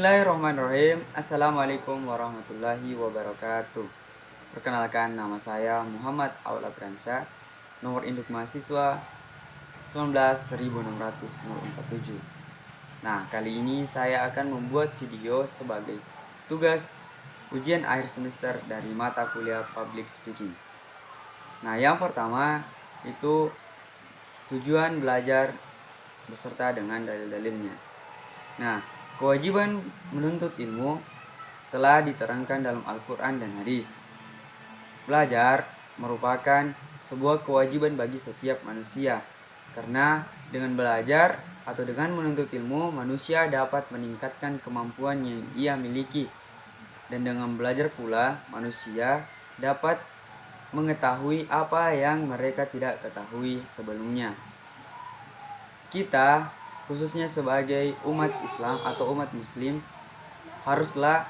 Bismillahirrahmanirrahim. Assalamualaikum warahmatullahi wabarakatuh. Perkenalkan, nama saya Muhammad Aula Bransa. Nomor induk mahasiswa 19.600.047. Nah, kali ini saya akan membuat video sebagai tugas ujian akhir semester dari mata kuliah Public Speaking. Nah, yang pertama itu tujuan belajar beserta dengan dalil-dalilnya. Nah, kewajiban menuntut ilmu telah diterangkan dalam Al-Quran dan hadis. Belajar merupakan sebuah kewajiban bagi setiap manusia, karena dengan belajar atau dengan menuntut ilmu, manusia dapat meningkatkan kemampuan yang ia miliki. Dan dengan belajar pula, manusia dapat mengetahui apa yang mereka tidak ketahui sebelumnya. Kita, khususnya sebagai umat Islam atau umat Muslim, haruslah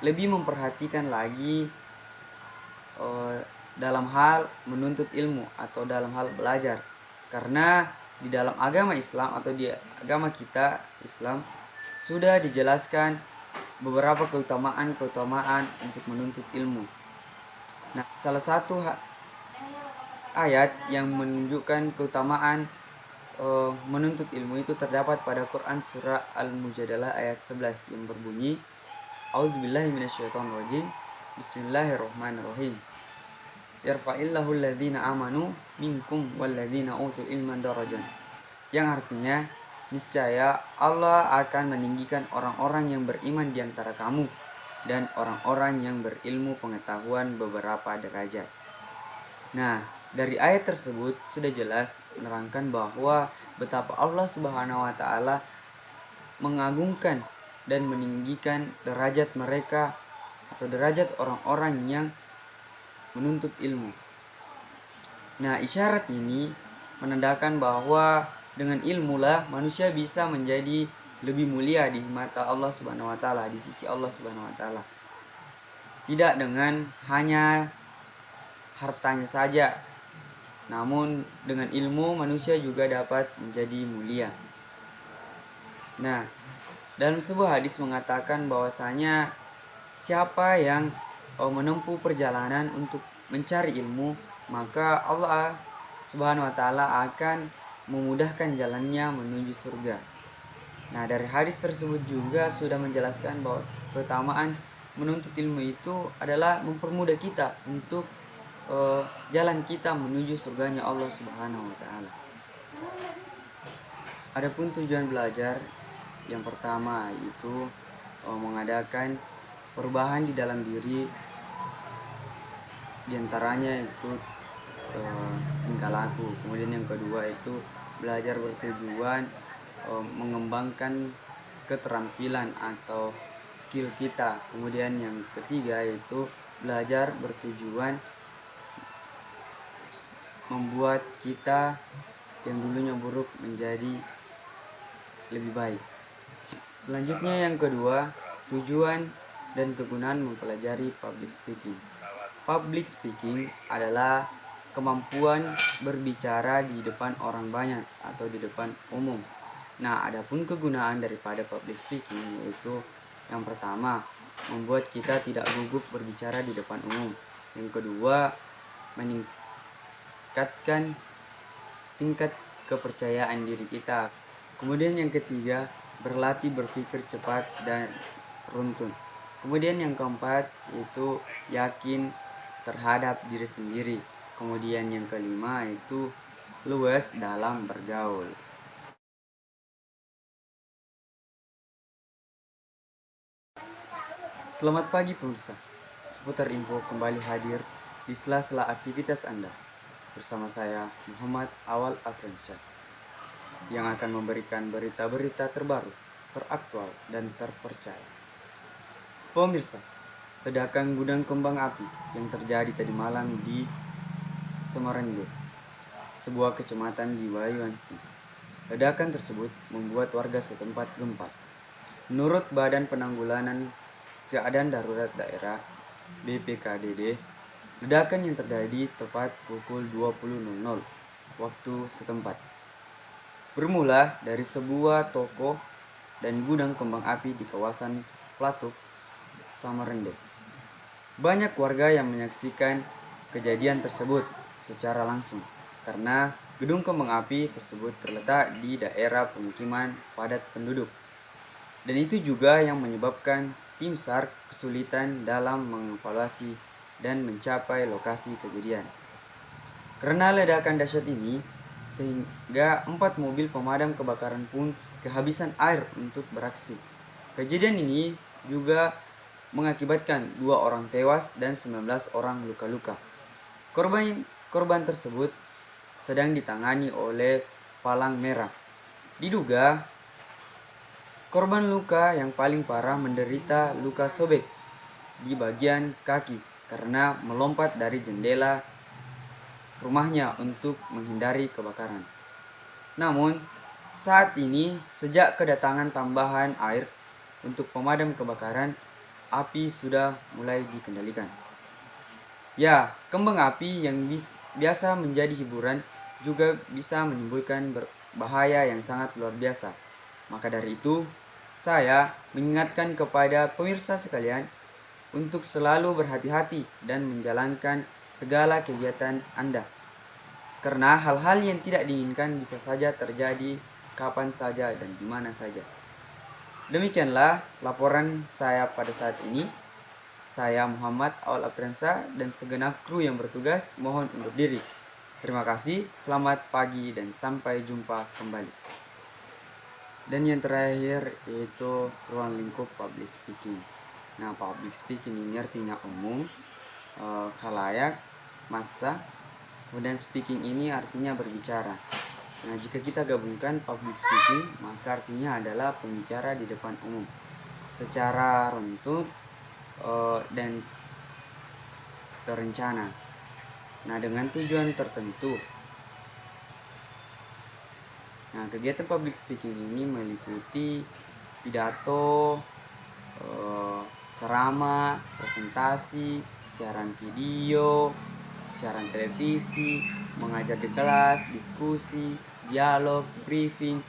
lebih memperhatikan lagi dalam hal menuntut ilmu atau dalam hal belajar, karena di dalam agama Islam atau di agama kita Islam sudah dijelaskan beberapa keutamaan untuk menuntut ilmu. Nah, salah satu ayat yang menunjukkan keutamaan menuntut ilmu itu terdapat pada Quran surah Al-Mujadalah ayat 11 yang berbunyi, A'udzubillahi minasyaitonirrajim. Bismillahirrahmanirrahim. Yarfa'illahu alladhina amanu minkum walladhina utul ilman darajan. Yang artinya, niscaya Allah akan meninggikan orang-orang yang beriman di antara kamu dan orang-orang yang berilmu pengetahuan beberapa derajat. Nah, dari ayat tersebut sudah jelas menerangkan bahwa betapa Allah Subhanahu wa taala mengagungkan dan meninggikan derajat mereka atau derajat orang-orang yang menuntut ilmu. Nah, isyarat ini menandakan bahwa dengan ilmulah manusia bisa menjadi lebih mulia di mata Allah Subhanahu wa taala, di sisi Allah Subhanahu wa taala. Tidak dengan hanya hartanya saja, namun dengan ilmu manusia juga dapat menjadi mulia. Nah, dalam sebuah hadis mengatakan bahwasanya siapa yang menempuh perjalanan untuk mencari ilmu, maka Allah Subhanahu wa taala akan memudahkan jalannya menuju surga. Nah, dari hadis tersebut juga sudah menjelaskan bahwa keutamaan menuntut ilmu itu adalah mempermudah kita untuk jalan kita menuju surganya Allah Subhanahu wa taala. Adapun tujuan belajar yang pertama itu mengadakan perubahan di dalam diri, diantaranya itu tingkah laku. Kemudian yang kedua itu belajar bertujuan mengembangkan keterampilan atau skill kita. Kemudian yang ketiga itu belajar bertujuan membuat kita yang dulunya buruk menjadi lebih baik. Selanjutnya yang kedua, tujuan dan kegunaan mempelajari public speaking. Public speaking adalah kemampuan berbicara di depan orang banyak atau di depan umum. Nah, adapun kegunaan daripada public speaking yaitu yang pertama, membuat kita tidak gugup berbicara di depan umum. Yang kedua, meningkatkan tingkat kepercayaan diri kita. Kemudian yang ketiga, berlatih berpikir cepat dan runtun. Kemudian yang keempat itu yakin terhadap diri sendiri. Kemudian yang kelima itu luas dalam bergaul. Selamat pagi pemirsa. Seputar info kembali hadir di sela-sela aktivitas Anda bersama saya Muhammad Awal Afrensyah yang akan memberikan berita-berita terbaru, teraktual dan terpercaya. Pemirsa, ledakan gudang kembang api yang terjadi tadi malam di Semarangge, sebuah kecamatan di Banyuwangi. Ledakan tersebut membuat warga setempat gempar. Menurut Badan Penanggulangan Keadaan Darurat Daerah BPKDD, ledakan yang terjadi tepat pukul 20.00 waktu setempat. Bermula dari sebuah toko dan gudang kembang api di kawasan Platuk, Samarinda. Banyak warga yang menyaksikan kejadian tersebut secara langsung karena gedung kembang api tersebut terletak di daerah pemukiman padat penduduk. Dan itu juga yang menyebabkan tim SAR kesulitan dalam mengevaluasi dan mencapai lokasi kejadian. Karena ledakan dahsyat ini, sehingga 4 mobil pemadam kebakaran pun kehabisan air untuk beraksi. Kejadian ini juga mengakibatkan 2 orang tewas dan 19 orang luka-luka. Korban tersebut sedang ditangani oleh Palang Merah. Diduga korban luka yang paling parah menderita luka sobek di bagian kaki karena melompat dari jendela rumahnya untuk menghindari kebakaran. Namun, saat ini sejak kedatangan tambahan air untuk pemadam kebakaran, api sudah mulai dikendalikan. Ya, kembang api yang biasa menjadi hiburan juga bisa menimbulkan bahaya yang sangat luar biasa. Maka dari itu, saya mengingatkan kepada pemirsa sekalian untuk selalu berhati-hati dan menjalankan segala kegiatan Anda. Karena hal-hal yang tidak diinginkan bisa saja terjadi kapan saja dan di mana saja. Demikianlah laporan saya pada saat ini. Saya Muhammad Awal Aprensa dan segenap kru yang bertugas mohon undur diri. Terima kasih, selamat pagi dan sampai jumpa kembali. Dan yang terakhir yaitu ruang lingkup public speaking. Nah, public speaking ini artinya umum, khalayak, massa. Kemudian speaking ini artinya berbicara. Nah, jika kita gabungkan public speaking, maka artinya adalah pembicara di depan umum secara runtut dan terencana. Nah, dengan tujuan tertentu. Nah, kegiatan public speaking ini meliputi pidato, ceramah, presentasi, siaran video, siaran televisi, mengajar di kelas, diskusi, dialog, briefing,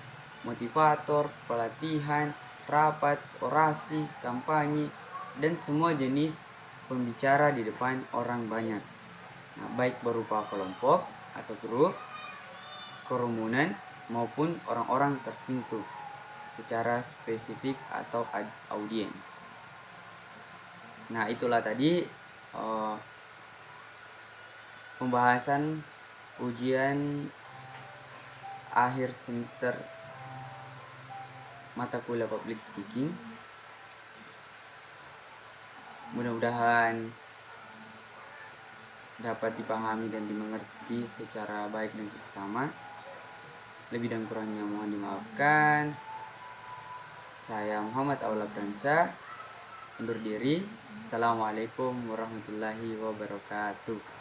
motivator, pelatihan, rapat, orasi, kampanye, dan semua jenis pembicara di depan orang banyak. Nah, baik berupa kelompok atau grup, kerumunan, maupun orang-orang tertentu secara spesifik atau audiens. Nah, itulah tadi pembahasan ujian akhir semester mata kuliah public speaking. Mudah-mudahan dapat dipahami dan dimengerti secara baik dan seksama. Lebih dan kurangnya mohon dimaafkan. Saya Muhammad Awal Aprensa undur diri. Assalamualaikum warahmatullahi wabarakatuh.